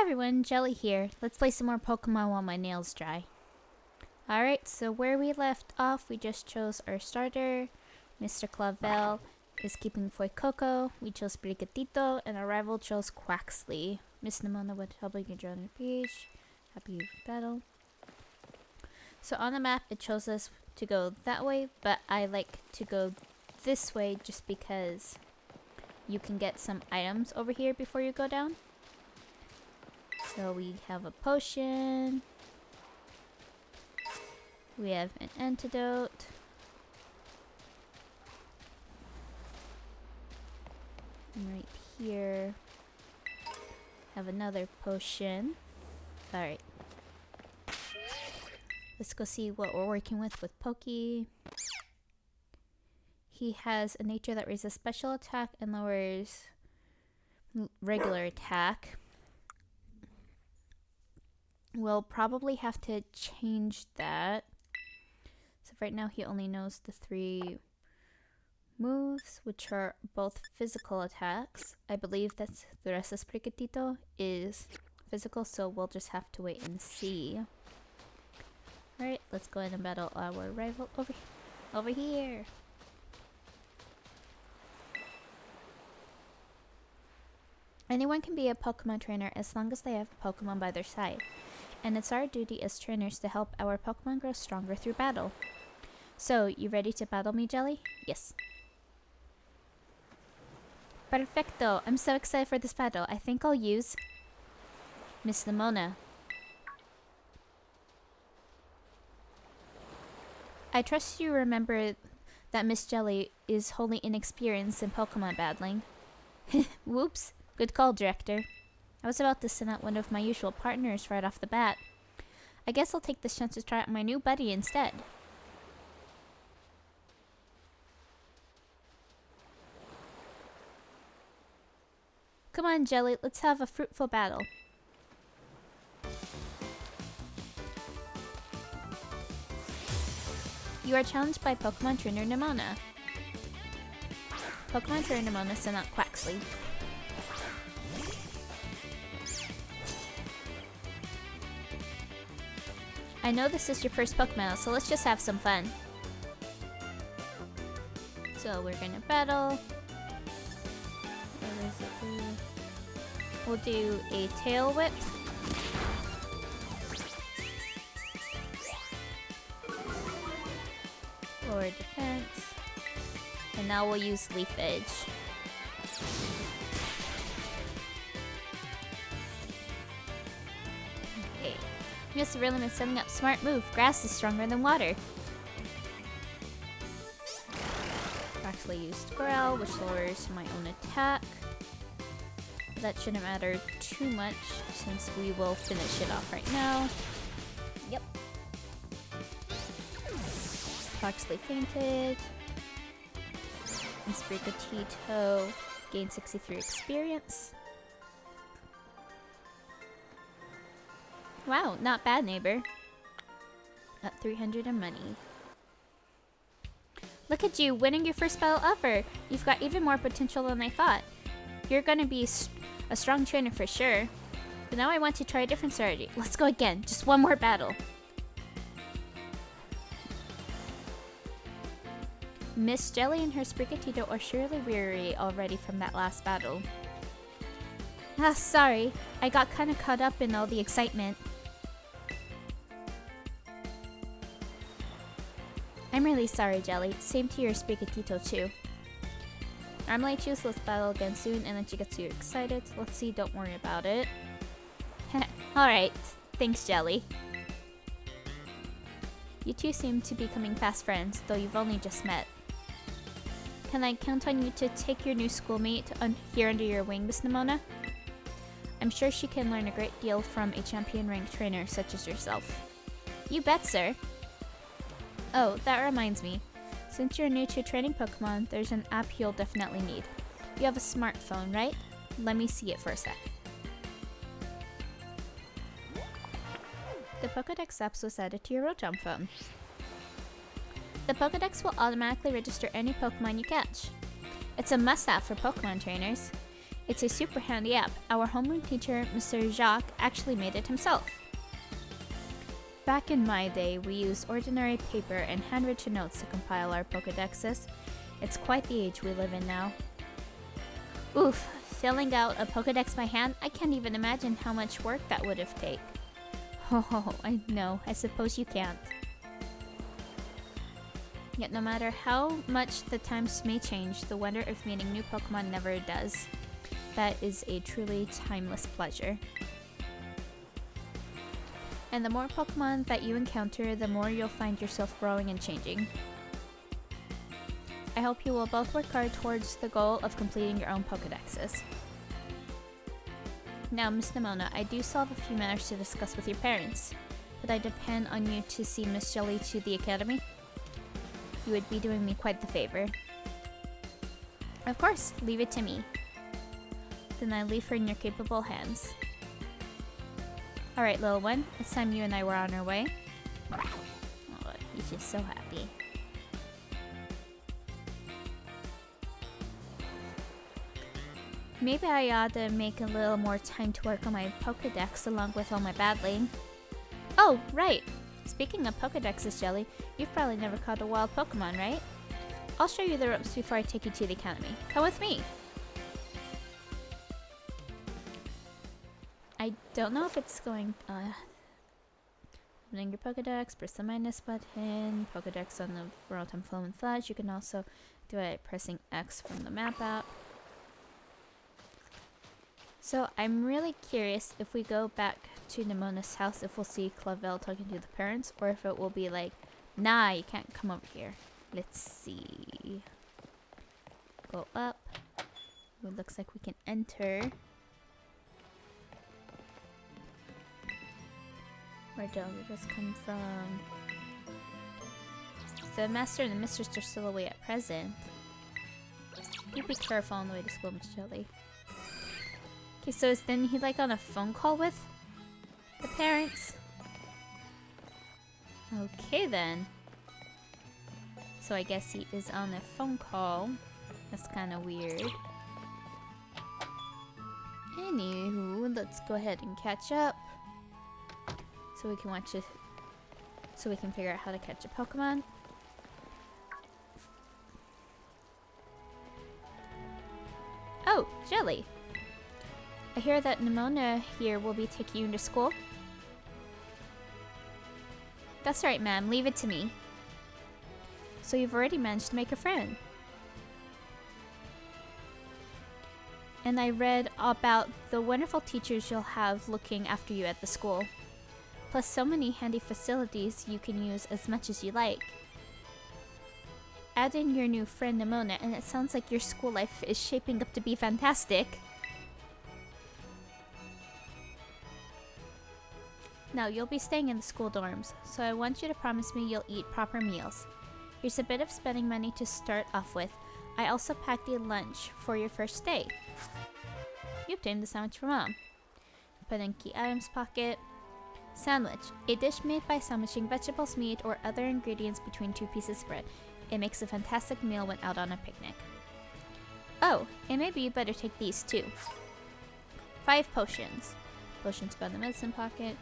everyone, Jelly here. Let's play some more Pokemon while my nails dry. Alright, so where we left off, we just chose our starter. Mr. Clavel is keeping Fuecoco. We chose Brigatito, and our rival chose Quaxley. Miss Nimona would help you join your page. Happy battle. So on the map, it shows us to go that way, but I like to go this way just because you can get some items over here before you go down. So we have a potion. We have an antidote. And right here, have another potion. Alright. Let's go see what we're working with Pokey. He has a nature that raises special attack and lowers regular attack. We'll probably have to change that. So right now he only knows the 3 moves, which are both physical attacks. I believe that's the rest of Sprigatito is physical, so we'll just have to wait and see. Alright, let's go ahead and battle our rival over here. Anyone can be a Pokemon trainer as long as they have a Pokemon by their side. And it's our duty as trainers to help our Pokemon grow stronger through battle. So, you ready to battle me, Jelly? Yes. Perfecto! I'm so excited for this battle. I think I'll use Miss Nimona. I trust you remember that Miss Jelly is wholly inexperienced in Pokemon battling. Whoops. Good call, Director. I was about to send out one of my usual partners right off the bat. I guess I'll take this chance to try out my new buddy instead. Come on, Jelly, let's have a fruitful battle. You are challenged by Pokemon Trainer Nimona. Pokemon Trainer Nimona sent out Quaxley. I know this is your first Pokemon, so let's just have some fun. So we're gonna battle. What does it do? We'll do a Tail Whip. Lower defense. And now we'll use Leaf Edge. Okay. You must have really been setting up smart move. Grass is stronger than water. Actually used Growl, which lowers my own attack. That shouldn't matter too much since we will finish it off right now. Yep. Foxley fainted. And Sprigatito gained 63 experience. Wow, not bad, neighbor. At 300 in money. Look at you, winning your first battle ever. You've got even more potential than I thought. You're gonna be a strong trainer for sure. But now I want to try a different strategy. Let's go again, just one more battle. Miss Jelly and her Sprigatito are surely weary already from that last battle. Ah, sorry. I got kinda caught up in all the excitement. I'm really sorry, Jelly. Same to your Sprigatito, too. Normally I choose let's battle again soon, and then she gets too excited. Let's see, don't worry about it. Alright. Thanks, Jelly. You two seem to be becoming fast friends, though you've only just met. Can I count on you to take your new schoolmate here under your wing, Miss Nimona? I'm sure she can learn a great deal from a champion-ranked trainer such as yourself. You bet, sir. Oh, that reminds me. Since you're new to training Pokemon, there's an app you'll definitely need. You have a smartphone, right? Let me see it for a sec. The Pokédex app was added to your Rotom phone. The Pokédex will automatically register any Pokemon you catch. It's a must-have for Pokemon trainers. It's a super handy app. Our homeroom teacher, Mr. Jacques, actually made it himself. Back in my day, we used ordinary paper and handwritten notes to compile our Pokédexes. It's quite the age we live in now. Oof, filling out a Pokédex by hand? I can't even imagine how much work that would have taken. Oh, I know. I suppose you can't. Yet no matter how much the times may change, the wonder of meeting new Pokemon never does. That is a truly timeless pleasure. And the more Pokemon that you encounter, the more you'll find yourself growing and changing. I hope you will both work hard towards the goal of completing your own Pokédexes. Now, Miss Nimona, I do still have a few matters to discuss with your parents. Would I depend on you to see Miss Jelly to the academy? You would be doing me quite the favor. Of course, leave it to me. Then I leave her in your capable hands. Alright, little one, it's time you and I were on our way. Oh, he's just so happy. Maybe I ought to make a little more time to work on my Pokédex along with all my battling. Oh, right! Speaking of Pokédexes, Jelly, you've probably never caught a wild Pokemon, right? I'll show you the ropes before I take you to the academy. Come with me! I don't know if it's going, opening your Pokédex, press the minus button, Pokédex on the Rotom Flow and Flash. You can also do it pressing X from the map app. So I'm really curious if we go back to Nimona's house, if we'll see Clavel talking to the parents, or if it will be like, nah, you can't come over here. Let's see. Go up. It looks like we can enter. Where did this come from? The master and the mistress are still away at present. You be careful on the way to school, Miss Jelly. Okay, so is then he like on a phone call with the parents? Okay then. So I guess he is on a phone call. That's kind of weird. Anywho, let's go ahead and catch up. So we can watch it. So we can figure out how to catch a Pokemon. Oh, Jelly! I hear that Nimona here will be taking you to school. That's right, ma'am. Leave it to me. So you've already managed to make a friend. And I read about the wonderful teachers you'll have looking after you at the school. Plus so many handy facilities you can use as much as you like. Add in your new friend Nimona and it sounds like your school life is shaping up to be fantastic. Now, you'll be staying in the school dorms, so I want you to promise me you'll eat proper meals. Here's a bit of spending money to start off with. I also packed a lunch for your first day. You obtained the sandwich from Mom. Put in key items pocket. Sandwich. A dish made by sandwiching vegetables, meat, or other ingredients between two pieces of bread. It makes a fantastic meal when out on a picnic. Oh, and maybe you better take these too. 5 potions. Potions by the medicine pocket.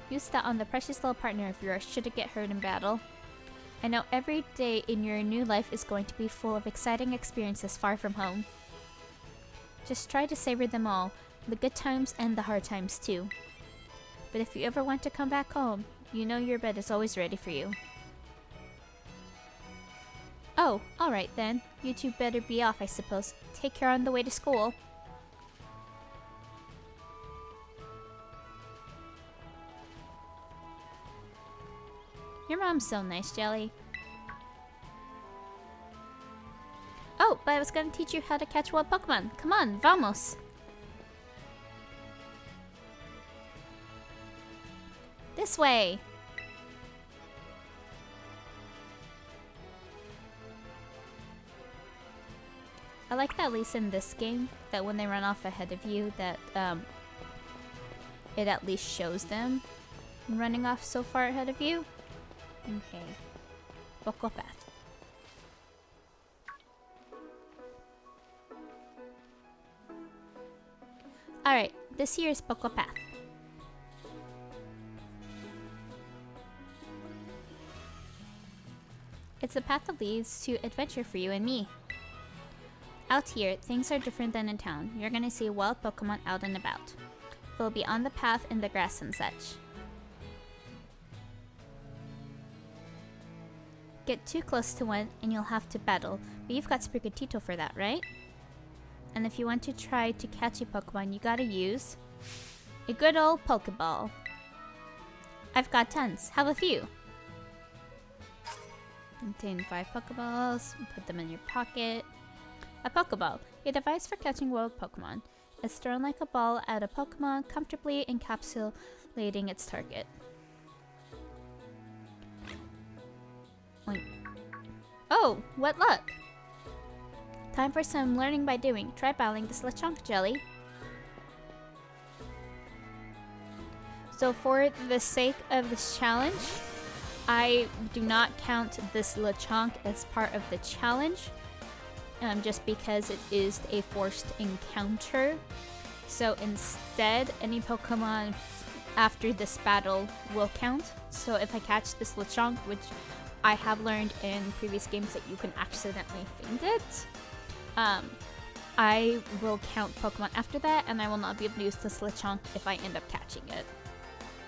Use that on the precious little partner of yours should it get hurt in battle. I know every day in your new life is going to be full of exciting experiences far from home. Just try to savor them all, the good times and the hard times too. But if you ever want to come back home, you know your bed is always ready for you. Oh, alright then. You two better be off, I suppose. Take care on the way to school. Your mom's so nice, Jelly. Oh, but I was gonna teach you how to catch wild Pokemon. Come on, vamos! This way! I like that at least in this game, that when they run off ahead of you, that it at least shows them running off so far ahead of you. Okay. Vocal path. This here is Poco Path. It's a path that leads to adventure for you and me. Out here, things are different than in town. You're gonna see wild Pokemon out and about. They'll be on the path in the grass and such. Get too close to one and you'll have to battle, but you've got Sprigatito for that, right? And if you want to try to catch a Pokemon, you gotta use a good old Pokeball. I've got tons. Have a few. Contain 5 Pokeballs. Put them in your pocket. A Pokeball, a device for catching wild Pokemon. It's thrown like a ball at a Pokemon, comfortably encapsulating its target. Oh, what luck! Time for some learning by doing. Try battling this Lechonk jelly. So for the sake of this challenge, I do not count this Lechonk as part of the challenge, just because it is a forced encounter. So instead, any Pokemon after this battle will count. So if I catch this Lechonk, which I have learned in previous games that you can accidentally faint it, I will count Pokemon after that, and I will not be able to use this Lechonk if I end up catching it.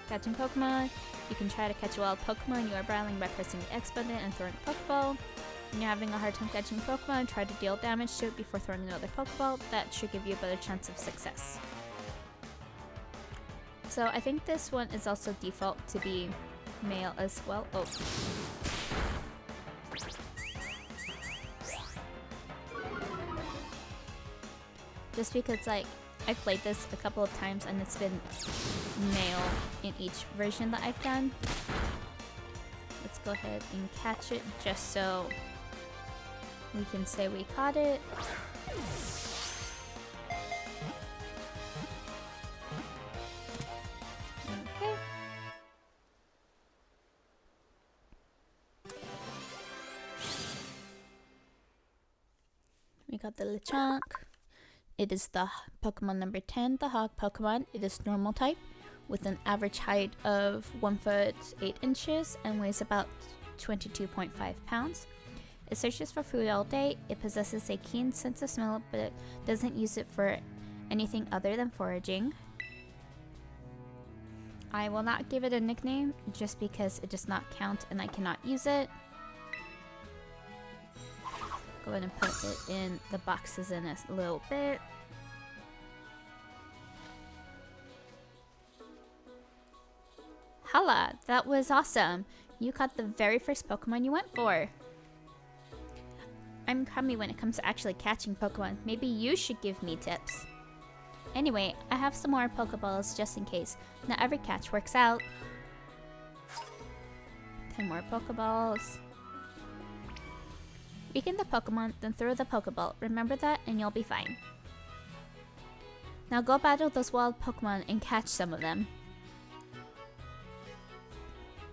Catching Pokemon, you can try to catch a wild Pokemon. You are battling by pressing the X button and throwing a Pokeball. When you're having a hard time catching Pokemon, try to deal damage to it before throwing another Pokeball. That should give you a better chance of success. So I think this one is also default to be male as well. Oh. Just because, like, I played this a couple of times and it's been male in each version that I've done. Let's go ahead and catch it just so we can say we caught it. Okay. We got the Lechonk. It is the Pokemon number 10, the Hog Pokemon. It is normal type with an average height of 1 foot 8 inches and weighs about 22.5 pounds. It searches for food all day. It possesses a keen sense of smell, but it doesn't use it for anything other than foraging. I will not give it a nickname just because it does not count and I cannot use it. Go ahead and put it in the boxes in a little bit. Hala, that was awesome. You caught the very first Pokemon you went for. I'm crummy when it comes to actually catching Pokemon. Maybe you should give me tips. Anyway, I have some more Pokeballs just in case. Not every catch works out. 10 more Pokeballs. Weaken the Pokemon, then throw the Pokeball. Remember that and you'll be fine. Now go battle those wild Pokemon and catch some of them.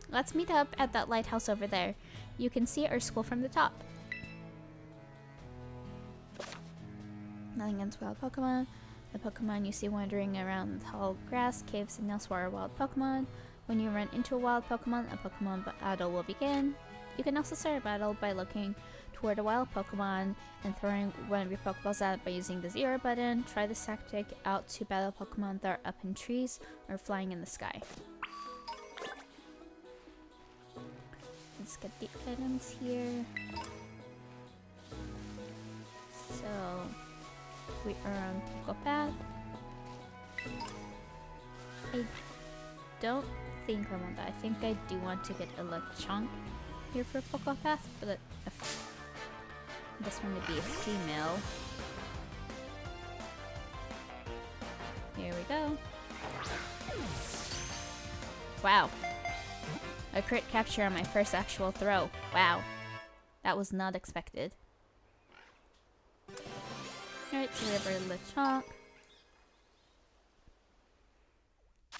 Let's meet up at that lighthouse over there. You can see our school from the top. Nothing against wild Pokemon. The Pokemon you see wandering around the tall grass, caves, and elsewhere are wild Pokemon. When you run into a wild Pokemon, a Pokemon battle will begin. You can also start a battle by looking toward a wild Pokemon and throwing one of your Pokeballs at it by using the 0 button. Try this tactic out to battle Pokemon that are up in trees or flying in the sky. Let's get the items here. So we are on Poco Path. I don't think I want that. I think I do want to get a Lechonk here for Poco Path, but this one would be a female. Here we go. Wow. A crit capture on my first actual throw. Wow. That was not expected. Alright, so we have our Lechonk.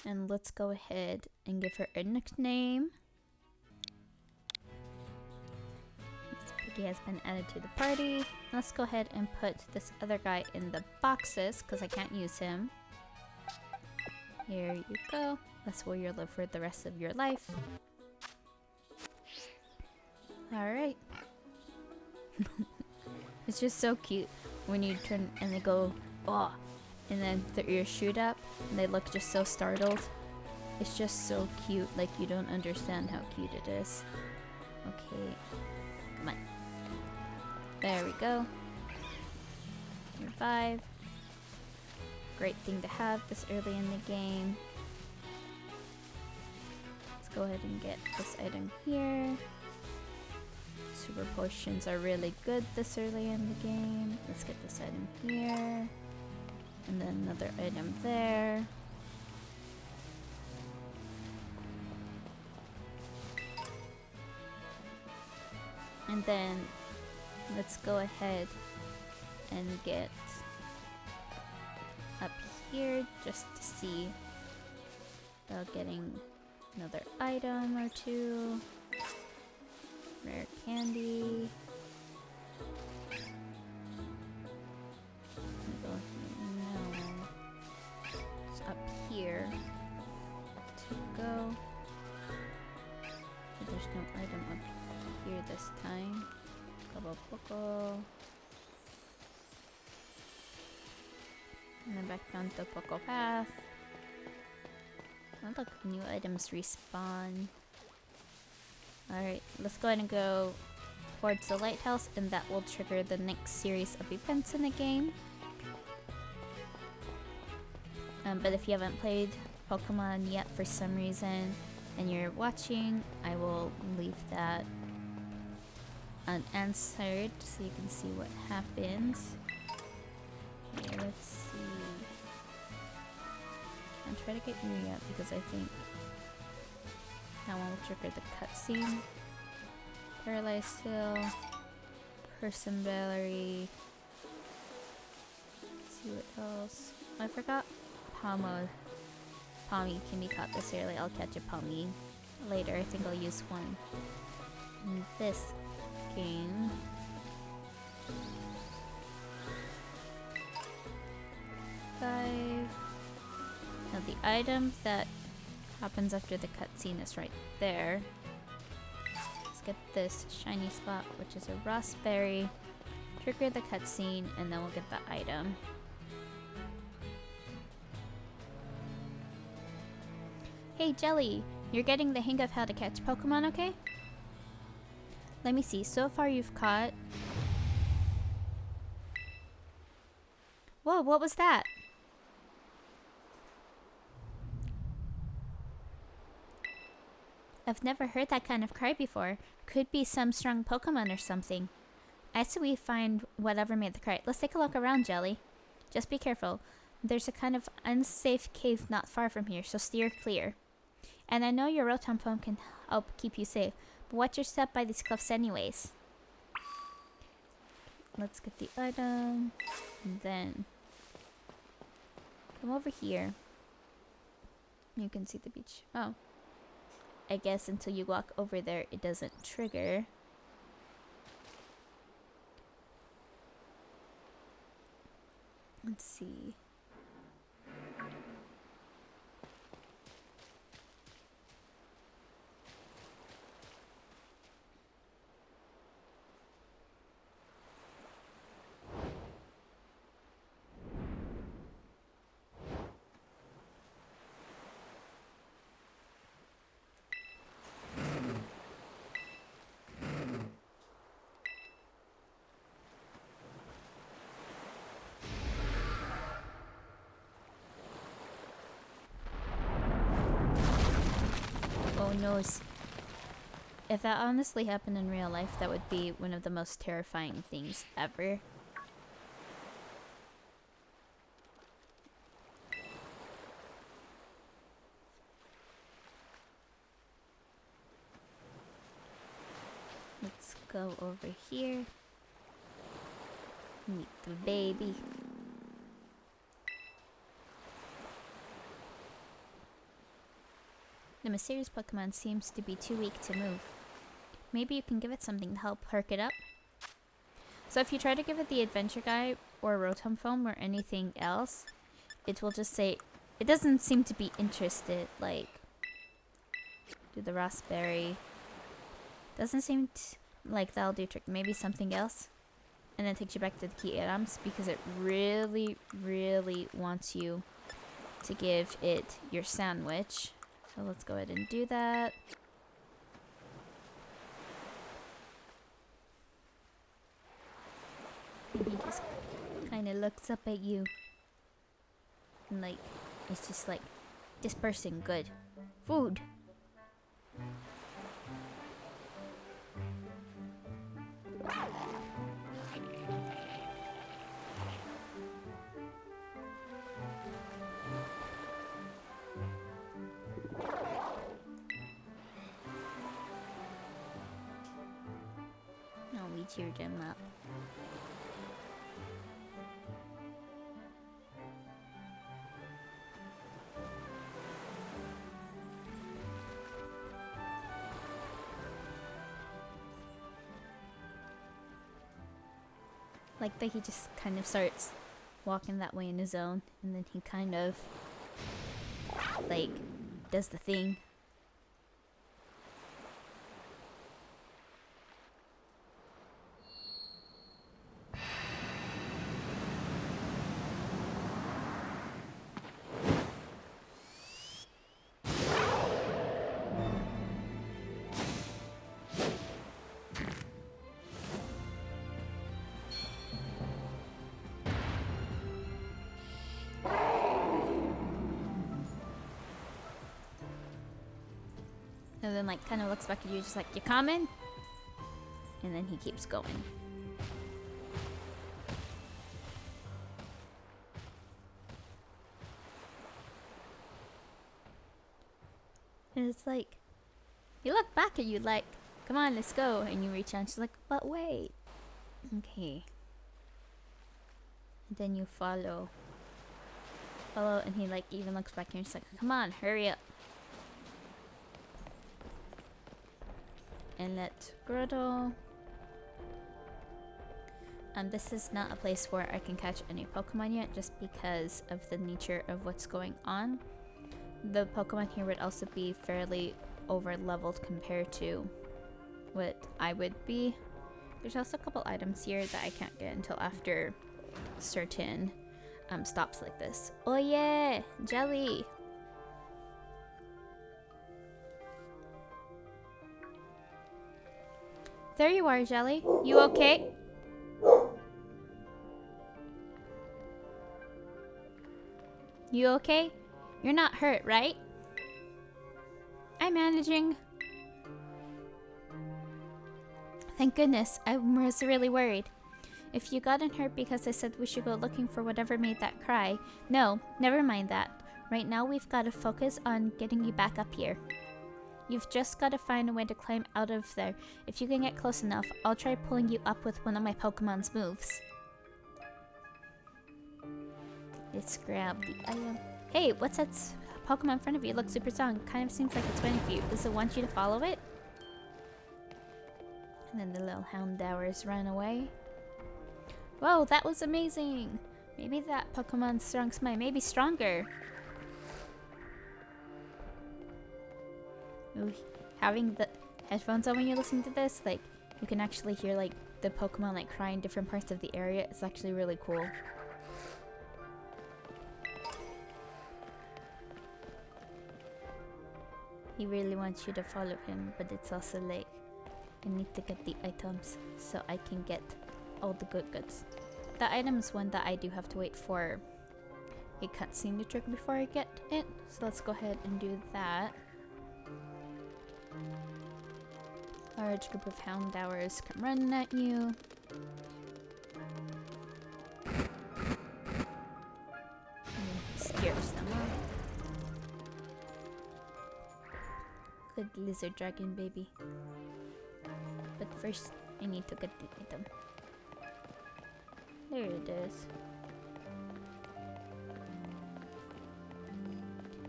And let's go ahead and give her a nickname. This piggy has been added to the party. Let's go ahead and put this other guy in the boxes because I can't use him. Here you go. That's where you'll live for the rest of your life. Alright. It's just so cute when you turn and they go, oh, and then their ears shoot up and they look just so startled. It's just so cute, like you don't understand how cute it is. Okay, come on. There we go. Revive. Great thing to have this early in the game. Let's go ahead and get this item here. Super potions are really good this early in the game. Let's get this item here. And then another item there. And then let's go ahead and get up here just to see about getting another item or two. Rare candy. No. It's up here to go. But there's no item up here this time. Poco. And then back down to Poco Path. Oh look, new items respawn. Alright, let's go ahead and go towards the lighthouse, and that will trigger the next series of events in the game. But if you haven't played Pokemon yet for some reason and you're watching, I will leave that unanswered so you can see what happens. Okay, let's see. I'll try to get you yet because I think that one will trigger the cutscene. Paralyzed Hill, Person Valerie. Let's see what else. I forgot Pummy can be caught this early. I'll catch a Pummy later. I think I'll use one in this game. Now the item that happens after the cutscene is right there. Let's get this shiny spot, which is a raspberry. Trigger the cutscene, and then we'll get the item. Hey Jelly, you're getting the hang of how to catch Pokemon, okay? Let me see, so far you've caught... Whoa, what was that? I've never heard that kind of cry before. Could be some strong Pokemon or something. I say we find whatever made the cry. Let's take a look around, Jelly. Just be careful. There's a kind of unsafe cave not far from here, so steer clear. And I know your Rotom phone can help keep you safe, but watch your step by these cliffs anyways. Let's get the item, and then come over here. You can see the beach. Oh. I guess until you walk over there, it doesn't trigger. Let's see. Oh no. If that honestly happened in real life, that would be one of the most terrifying things ever. Let's go over here. Meet the baby. The mysterious Pokemon seems to be too weak to move. Maybe you can give it something to help perk it up? So if you try to give it the adventure guide or Rotom foam or anything else, it will just say It doesn't seem to be interested. Like, do the raspberry. Doesn't seem like that'll do trick. Maybe something else. And then takes you back to the key items because it really, really wants you to give it your sandwich. So let's go ahead and do that. And he just kind of looks up at you. And like, it's just like, dispersing good. Food! Oh, we cheered him up. Like that he just kind of starts walking that way in his own, and then he kind of like does the thing. And then like kind of looks back at you just like, you coming? And then he keeps going. And it's like, you look back at you like, come on, let's go. And you reach out and she's like, but wait. Okay. And then you follow. Follow, and he like even looks back at you and she's like, come on, hurry up. And let Grotto. This is not a place where I can catch any Pokemon yet, just because of the nature of what's going on. The Pokemon here would also be fairly over leveled compared to what I would be. There's also a couple items here that I can't get until after certain stops like this. Oh yeah, jelly. There you are, Jelly. You okay? You okay? You're not hurt, right? I'm managing. Thank goodness. I was really worried. If you gotten hurt because I said we should go looking for whatever made that cry. No, never mind that. Right now we've got to focus on getting you back up here. You've just got to find a way to climb out of there. If you can get close enough, I'll try pulling you up with one of my Pokemon's moves. Let's grab the item. Hey, what's that Pokemon in front of you? It looks super strong. Kind of seems like it's waiting for you. Does it want you to follow it? And then the little Houndowers ran away. Whoa, that was amazing! Maybe that Pokemon's strong smite may be stronger. Ooh, having the headphones on when you're listening to this, like, you can actually hear, like, the Pokemon, like, cry in different parts of the area. It's actually really cool. He really wants you to follow him, but it's also like, I need to get the items so I can get all the good goods. The item is one that I do have to wait for a cutscene to trigger before I get it. So let's go ahead and do that. Large group of Houndowers come running at you. And he scares them off. Good lizard dragon baby. But first, I need to get the item. There it is.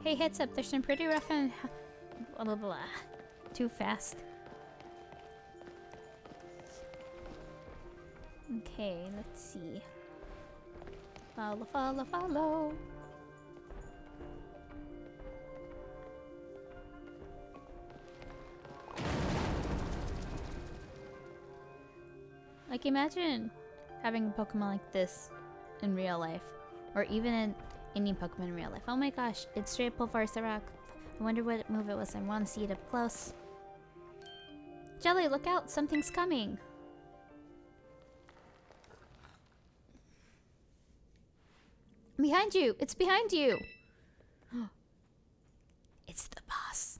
Hey, heads up, there's some pretty rough and blah blah blah. Too fast. Okay, let's see. Follow, follow, follow. Like, imagine having a Pokemon like this in real life. Or even in any Pokemon in real life. Oh my gosh, it's straight Pulverized. I wonder what move it was. I want to see it up close. Jelly, look out! Something's coming! Behind you! It's behind you! It's the boss.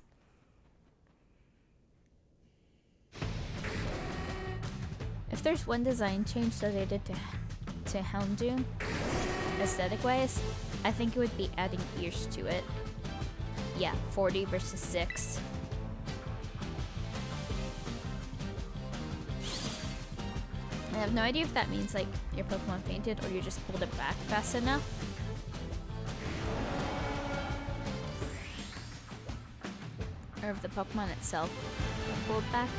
If there's one design change that they did to Houndoom, aesthetic-wise, I think it would be adding ears to it. Yeah, 40 versus 6. I have no idea if that means like your Pokemon fainted or you just pulled it back fast enough. Or if the Pokemon itself pulled back.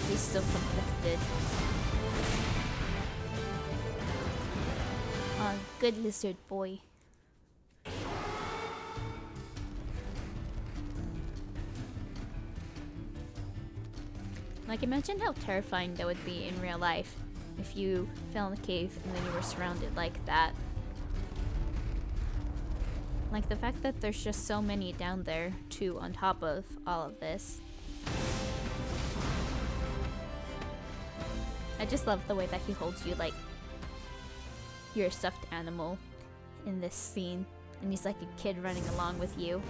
He's still conflicted. Oh, good lizard boy. Like, imagine how terrifying that would be in real life if you fell in a cave and then you were surrounded like that. Like, the fact that there's just so many down there, too, on top of all of this. I just love the way that he holds you like you're a stuffed animal in this scene. And he's like a kid running along with you.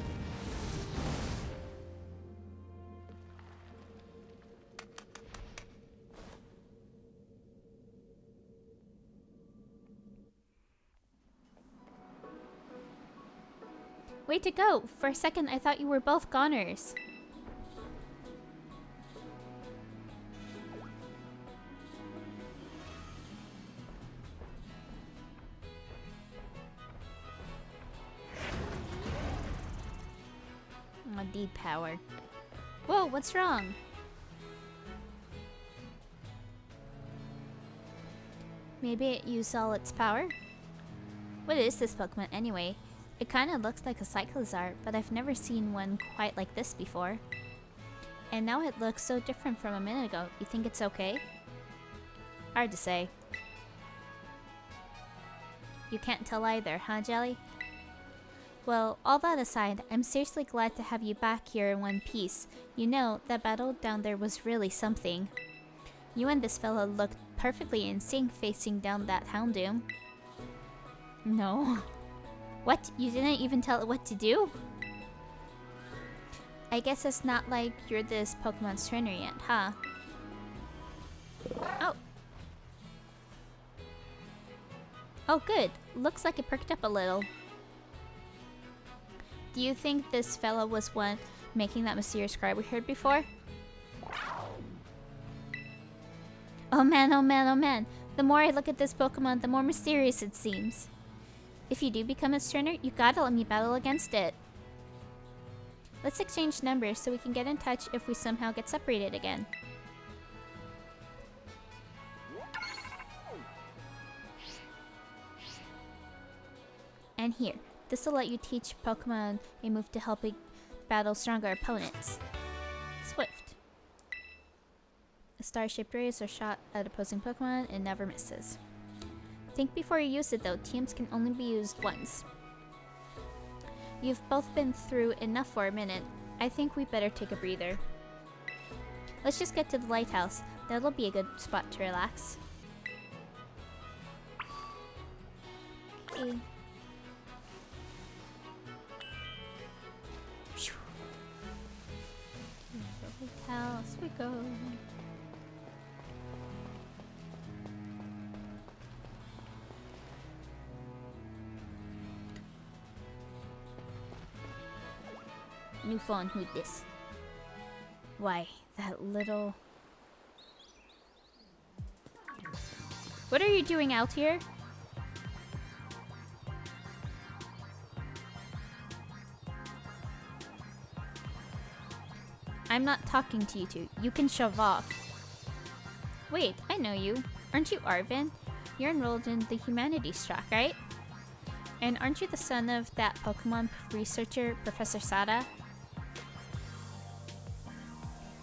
Way to go! For a second, I thought you were both goners. Oh, D-power. Whoa, what's wrong? Maybe it used all its power? What is this Pokemon anyway? It kinda looks like a Cyclizar, but I've never seen one quite like this before. And now it looks so different from a minute ago. You think it's okay? Hard to say. You can't tell either, huh, Jelly? Well, all that aside, I'm seriously glad to have you back here in one piece. You know, that battle down there was really something. You and this fella looked perfectly in sync facing down that Houndoom. No. What? You didn't even tell it what to do? I guess it's not like you're this Pokemon's trainer yet, huh? Oh. Oh, good. Looks like it perked up a little. Do you think this fella was one making that mysterious cry we heard before? Oh man, oh man, oh man. The more I look at this Pokemon, the more mysterious it seems. If you do become its trainer, you gotta let me battle against it. Let's exchange numbers so we can get in touch if we somehow get separated again. And here, this will let you teach Pokemon a move to help it battle stronger opponents. Swift. A star-shaped ray is a shot at opposing Pokemon and never misses. Think before you use it though, TMs can only be used once. You've both been through enough for a minute. I think we better take a breather. Let's just get to the lighthouse. That'll be a good spot to relax. Okay. Lighthouse we go. New phone, who this? Why, that little... What are you doing out here? I'm not talking to you two. You can shove off. Wait, I know you. Aren't you Arvin? You're enrolled in the humanities track, right? And aren't you the son of that Pokemon researcher, Professor Sada?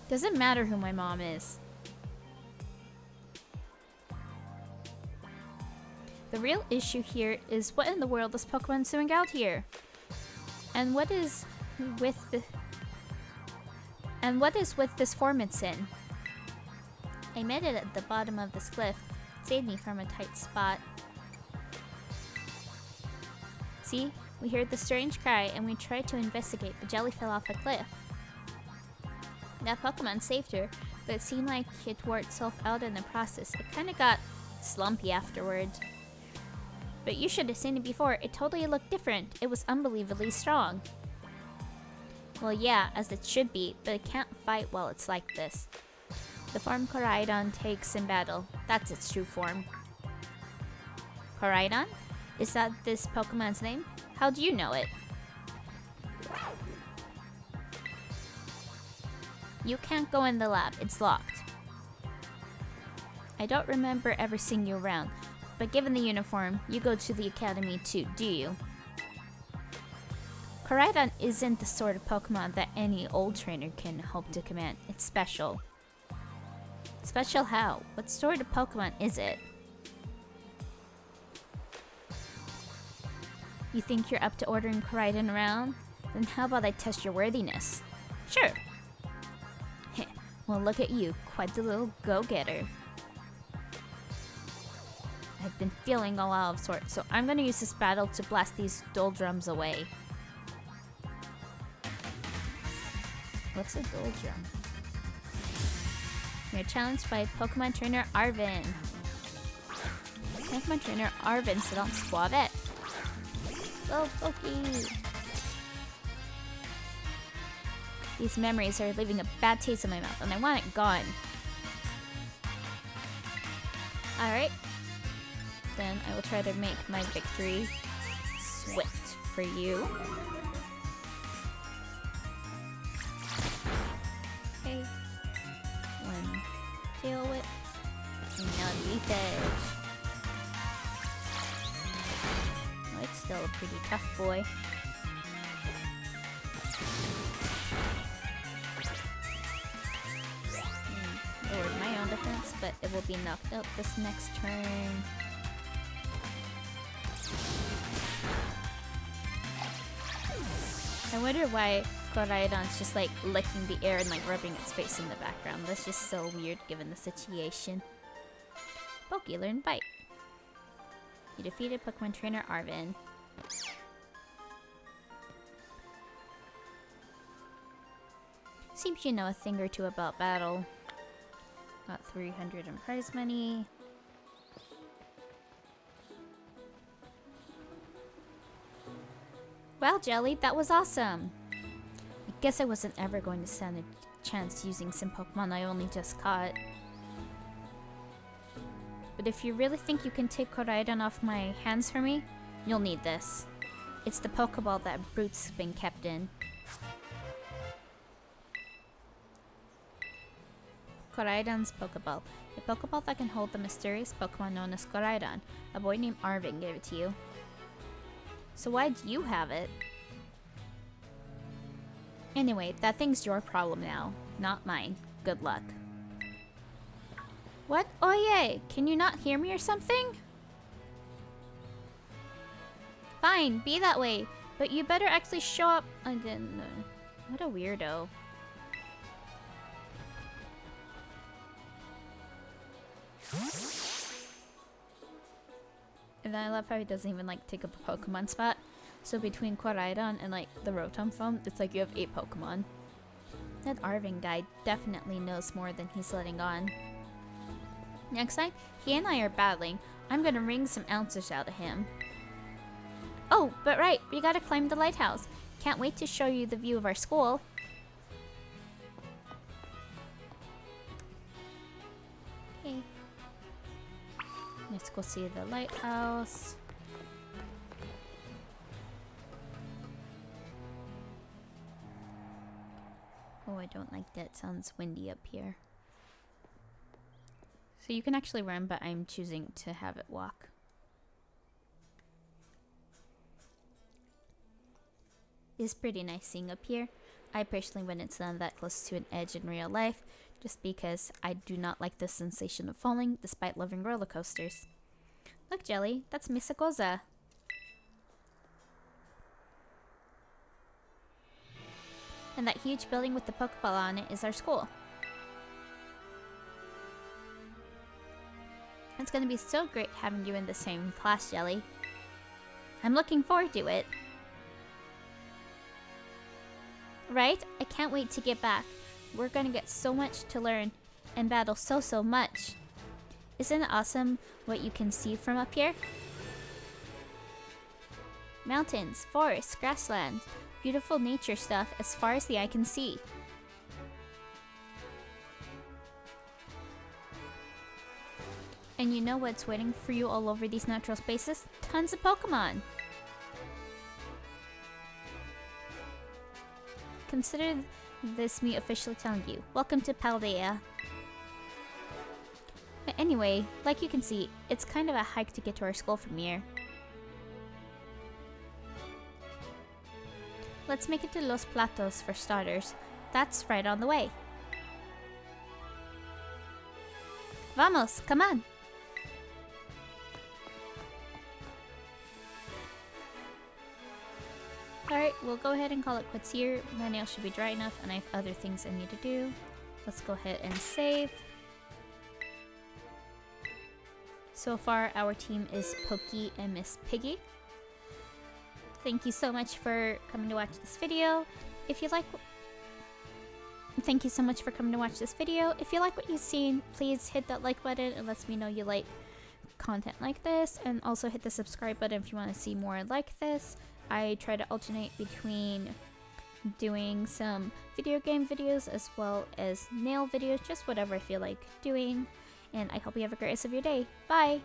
Doesn't matter who my mom is. The real issue here is what in the world is Pokemon doing out here? And what is with this form it's in? I made it at the bottom of this cliff. It saved me from a tight spot. See? We heard the strange cry and we tried to investigate, but Jelly fell off a cliff. That Pokemon saved her, but it seemed like it wore itself out in the process. It kinda got slumpy afterwards. But you should have seen it before. It totally looked different. It was unbelievably strong. Well, yeah, as it should be, but it can't fight while it's like this. The form Koraidon takes in battle. That's its true form. Koraidon? Is that this Pokemon's name? How do you know it? You can't go in the lab. It's locked. I don't remember ever seeing you around, but given the uniform, you go to the academy too, do you? Koraidon isn't the sort of Pokemon that any old trainer can hope to command. It's special. Special how? What sort of Pokemon is it? You think you're up to ordering Koraidon around? Then how about I test your worthiness? Sure. Heh, well look at you, quite the little go-getter. I've been feeling all out of sorts, so I'm gonna use this battle to blast these doldrums away. What's a doldrum? You're challenged by Pokemon Trainer Arvin. Pokemon Trainer Arvin sit on Squavette. Go, Pokey! These memories are leaving a bad taste in my mouth, and I want it gone. Alright. Then I will try to make my victory swift for you. Okay. One tail whip. And now Leaf Edge. Oh, it's still a pretty tough boy. Lowered my own defense, but it will be knocked out this next turn. I wonder why Koraidon's just like licking the air and like rubbing its face in the background. That's just so weird given the situation. Pokey learned Bite. You defeated Pokemon Trainer Arvin. Seems you know a thing or two about battle. Got 300 in prize money. Well, Jelly, that was awesome! I guess I wasn't ever going to stand a chance using some Pokemon I only just caught. But if you really think you can take Koraidon off my hands for me, you'll need this. It's the Pokeball that Brute's been kept in. Koraidon's Pokeball. A Pokeball that can hold the mysterious Pokemon known as Koraidon. A boy named Arvin gave it to you. So why do you have it? Anyway, that thing's your problem now, not mine. Good luck. What? Oh yay! Can you not hear me or something? Fine, be that way. But you better actually show up. I didn't know. What a weirdo. And then I love how he doesn't even like take up a Pokemon spot. So between Koraidon and like the Rotom foam, it's like you have 8 Pokemon. That Arvin guy definitely knows more than he's letting on. Next time he and I are battling, I'm gonna wring some answers out of him. Oh, but right, we gotta climb the lighthouse. Can't wait to show you the view of our school. Okay. Let's go see the lighthouse. Oh, I don't like that. It sounds windy up here. So you can actually run, but I'm choosing to have it walk. It's pretty nice seeing up here. I personally wouldn't stand that close to an edge in real life, just because I do not like the sensation of falling, despite loving roller coasters. Look, Jelly, that's Misagoza. And that huge building with the Pokeball on it is our school. It's gonna be so great having you in the same class, Jelly. I'm looking forward to it. Right? I can't wait to get back. We're gonna get so much to learn and battle so much. Isn't it awesome what you can see from up here? Mountains, forests, grasslands, beautiful nature stuff as far as the eye can see. And you know what's waiting for you all over these natural spaces? Tons of Pokemon! Consider this me officially telling you, welcome to Paldea. But anyway, like you can see, it's kind of a hike to get to our school from here. Let's make it to Los Platos for starters. That's right on the way. Vamos, come on! Alright, we'll go ahead and call it quits here. My nails should be dry enough and I have other things I need to do. Let's go ahead and save. So far, our team is Pokey and Miss Piggy. Thank you so much for coming to watch this video. If you like... Thank you so much for coming to watch this video. If you like what you've seen, please hit that like button. It lets me know you like content like this. And also hit the subscribe button if you want to see more like this. I try to alternate between doing some video game videos as well as nail videos, just whatever I feel like doing. And I hope you have a great rest of your day. Bye!